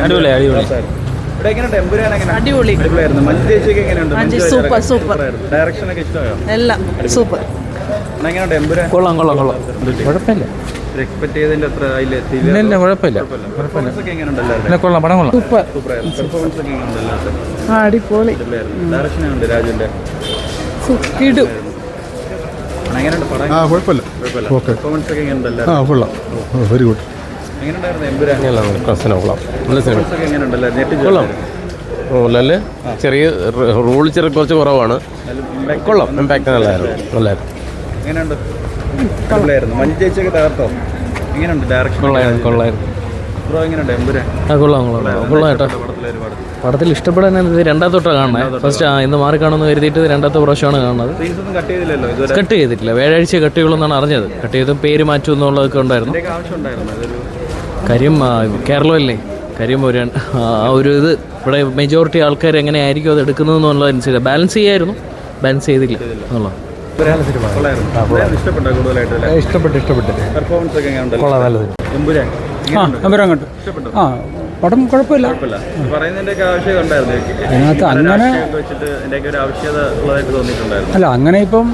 അടിപൊളി അടിപൊളി. ഇവിടെ എങ്ങനെയുണ്ട് എമ്പുരാൻ? അടിപൊളി. അടിപൊളിയായിരുന്നു. മഞ്ജു ചേച്ചിയൊക്കെ എങ്ങനെയുണ്ട്? Super super. ഡയറക്ഷൻ ഒക്കെ ഇഷ്ടമായോ? എല്ലാം സൂപ്പർ. എങ്ങനെയുണ്ട് എമ്പുരാൻ? കൊള്ളാം കൊള്ളാം കൊള്ളാം, കുഴപ്പമില്ല. എക്സ്പെക്ട് ചെയ്തതിന്റെ അത്ര ഇല്ല കുഴപ്പമില്ല, പെർഫോമൻസ് ഒക്കെ എങ്ങനെയുണ്ട്? കൊള്ളാം, പടം കൊള്ളാം. സൂപ്പർ. പെർഫോമൻസ് ഒക്കെ എങ്ങനെയുണ്ട്? അടിപൊളി. ഡയറക്ഷൻ ഉണ്ട് രാജുവിന്റെ. കിടു. എങ്ങനെയുണ്ട് പടം? കുഴപ്പമില്ല. പെർഫോമൻസ് ഒക്കെ എങ്ങനെയുണ്ട്? കൊള്ളാം, വെരി ഗുഡ്. എങ്ങനെയുണ്ടായിരുന്നു എമ്പുരാൻ? കൊള്ളാം, നല്ല സിനിമ. പെർഫോമൻസ് ഒക്കെ എങ്ങനെയുണ്ടല്ലോ? കൊള്ളാം. മോഹൻലാല് ചെറിയ റോൾ കുറച്ച് കുറവാണ്. കൊള്ളാം, ഇമ്പാക്ട് നല്ലതായിരുന്നു. എങ്ങനെയുണ്ട്? അടിപൊളിയായിരുന്നു. മഞ്ജു ചേച്ചിയൊക്കെ തകർത്തോ? എങ്ങനെയുണ്ട് ഡയറക്ഷൻ? കൊള്ളായിരുന്നു. ബ്രോ എങ്ങനെയുണ്ട് എമ്പുരാൻ? കൊള്ളാം കേട്ടോ. പടത്തിൽ ഇഷ്ടപ്പെടാൻ രണ്ടാമത്തോട്ടാണ് കാണുന്നത്. ഫസ്റ്റ് ഇന്ന് മാറി കാണുമെന്ന് കരുതിയിട്ട് രണ്ടാമത്തെ പ്രാവശ്യമാണ് കാണുന്നത്. കട്ട് ചെയ്തിട്ടില്ല, വ്യാഴാഴ്ച കട്ട് ചെയ്യുള്ളൂ അറിഞ്ഞത്. കട്ട് ചെയ്ത് പേര് മാറ്റും എന്നുള്ളതൊക്കെ ഉണ്ടായിരുന്നു. കാര്യം കേരളമല്ലേ, കാര്യം ഒരു ഇത് ഇവിടെ മെജോറിറ്റി ആൾക്കാർ എങ്ങനെയായിരിക്കും അത് എടുക്കുന്നതെന്നുള്ളതനുസരിച്ച് ബാലൻസ് ചെയ്യായിരുന്നു, ബാലൻസ് ചെയ്തില്ല എന്നുള്ളത്. പടം കുഴപ്പമില്ല. അല്ല, അങ്ങനെ ഇപ്പം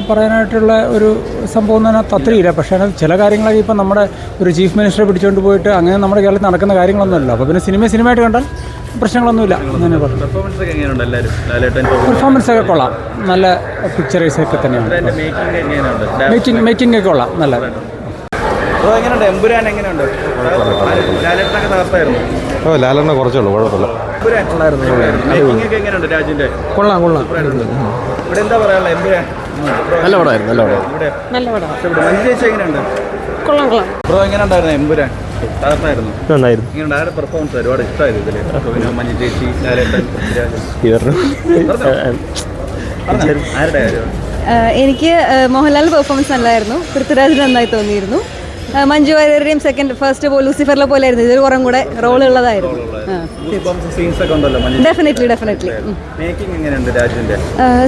പറയാനായിട്ടുള്ള ഒരു സംഭവം തന്നെ അത്രയില്ല. പക്ഷേ ചില കാര്യങ്ങളൊക്കെ ഇപ്പം നമ്മുടെ ഒരു ചീഫ് മിനിസ്റ്ററെ പിടിച്ചുകൊണ്ട് പോയിട്ട് അങ്ങനെ നമ്മുടെ കേരളത്തിൽ നടക്കുന്ന കാര്യങ്ങളൊന്നുമല്ല. അപ്പോൾ പിന്നെ സിനിമയായിട്ട് കണ്ടാൽ പ്രശ്നങ്ങളൊന്നുമില്ല. അങ്ങനെ പറഞ്ഞു പെർഫോമൻസ് ഒക്കെ കൊള്ളാം, നല്ല പിക്ചറൈസ് ഒക്കെ തന്നെയാണ്. മേക്കിംഗ് ഒക്കെ കൊള്ളാം, നല്ല. ലാലെണ്ണ കുറച്ചുള്ളൂ, കുഴപ്പമില്ല. കൊള്ളാം കൊള്ളാം, നല്ല പടമായിരുന്നു. നല്ല പടം. കൊള്ളാം കൊള്ളാം. ബ്രോ എങ്ങനെയുണ്ടായിരുന്നു എമ്പുരാൻ? തകർത്തായിരുന്നു. നന്നായിരുന്നു. പെർഫോമൻസ് ഒരുപാട് ഇഷ്ടമായിരുന്നു ഇതില്. മഞ്ജു ചേച്ചി, ലാലേട്ടൻ, ആരുടെ കാര്യം? എനിക്ക് മോഹൻലാൽ പെർഫോമൻസ് നല്ലതായിരുന്നു. പൃഥ്വിരാജ് നന്നായി തോന്നിയിരുന്നു. മഞ്ജു വാര്യരുടെയും ഫസ്റ്റ് ലൂസിഫറിലെ പോലെ ആയിരുന്നു. ഇതൊരു കുറേ കൂടെ റോൾ ഉള്ളതായിരുന്നു.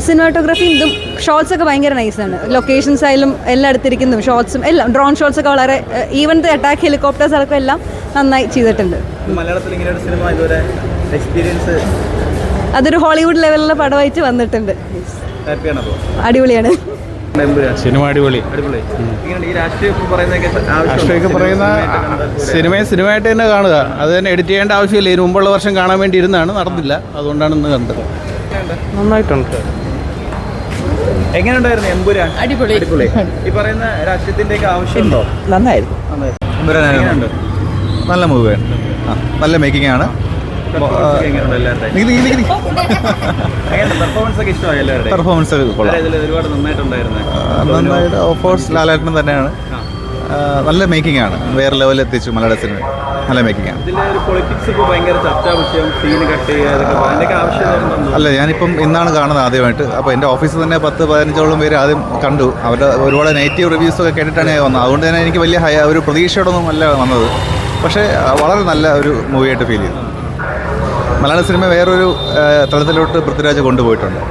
സിനിമാറ്റോഗ്രാഫി ഇതും ഷോട്ട്സ് ഒക്കെ ഭയങ്കര നൈസാണ്. ലൊക്കേഷൻസ് ആയാലും എല്ലാം എടുത്തിരിക്കുന്നതും ഷോട്ട്സും എല്ലാം, ഡ്രോൺ ഷോട്ട്സ് ഒക്കെ വളരെ, ഈവൻ അറ്റാക്ക് ഹെലികോപ്റ്റേഴ്സ് അടക്കം എല്ലാം നന്നായി ചെയ്തിട്ടുണ്ട്. അതൊരു ഹോളിവുഡ് ലെവലിലെ പടമായിട്ട് വന്നിട്ടുണ്ട്. അടിപൊളിയാണ് സിനിമ. അടിപൊളി. രാഷ്ട്രീയമൊക്കെ പറയുന്ന സിനിമയായിട്ട് തന്നെ കാണുക. അത് തന്നെ എഡിറ്റ് ചെയ്യേണ്ട ആവശ്യമില്ല. ഇതിന് മുമ്പുള്ള വർഷം കാണാൻ വേണ്ടി ഇരുന്നാണ്, നടന്നില്ല. അതുകൊണ്ടാണ് ഇന്ന് കണ്ടത്. നന്നായിട്ടുണ്ട്. എങ്ങനെയുണ്ടായിരുന്നു എമ്പുരാൻ? അടിപൊളി. ഈ പറയുന്ന രാഷ്ട്രീയത്തിന്റെ ആവശ്യമുണ്ടോ? നന്നായിരുന്നു. നല്ല മൂവിയാണ്, നല്ല മേക്കിംഗ് ആണ്. പെർഫോമൻസ് നന്നായിട്ട്. ഓഫ് കോഴ്സ് ലാലേട്ടൻ തന്നെയാണ്. നല്ല മേക്കിംഗ് ആണ്, വേറെ ലെവലിൽ എത്തിച്ചു മലയാള സിനിമ. നല്ല മേക്കിംഗ് ആണ്. അല്ല, ഞാനിപ്പം ഇന്നാണ് കാണുന്നത് ആദ്യമായിട്ട്. അപ്പോൾ എൻ്റെ ഓഫീസിൽ തന്നെ 10-15 പേര് ആദ്യം കണ്ടു. അവരുടെ ഒരുപാട് നെഗറ്റീവ് റിവ്യൂസൊക്കെ കേട്ടിട്ടാണ് വന്നത്. അതുകൊണ്ട് തന്നെ എനിക്ക് വലിയ ഒരു പ്രതീക്ഷയോടൊന്നും അല്ല വന്നത്. പക്ഷേ വളരെ നല്ല ഒരു മൂവിയായിട്ട് ഫീൽ ചെയ്തു. മലയാള സിനിമ വേറൊരു തലത്തിലോട്ട് പൃഥ്വിരാജ് കൊണ്ടുപോയിട്ടുണ്ട്.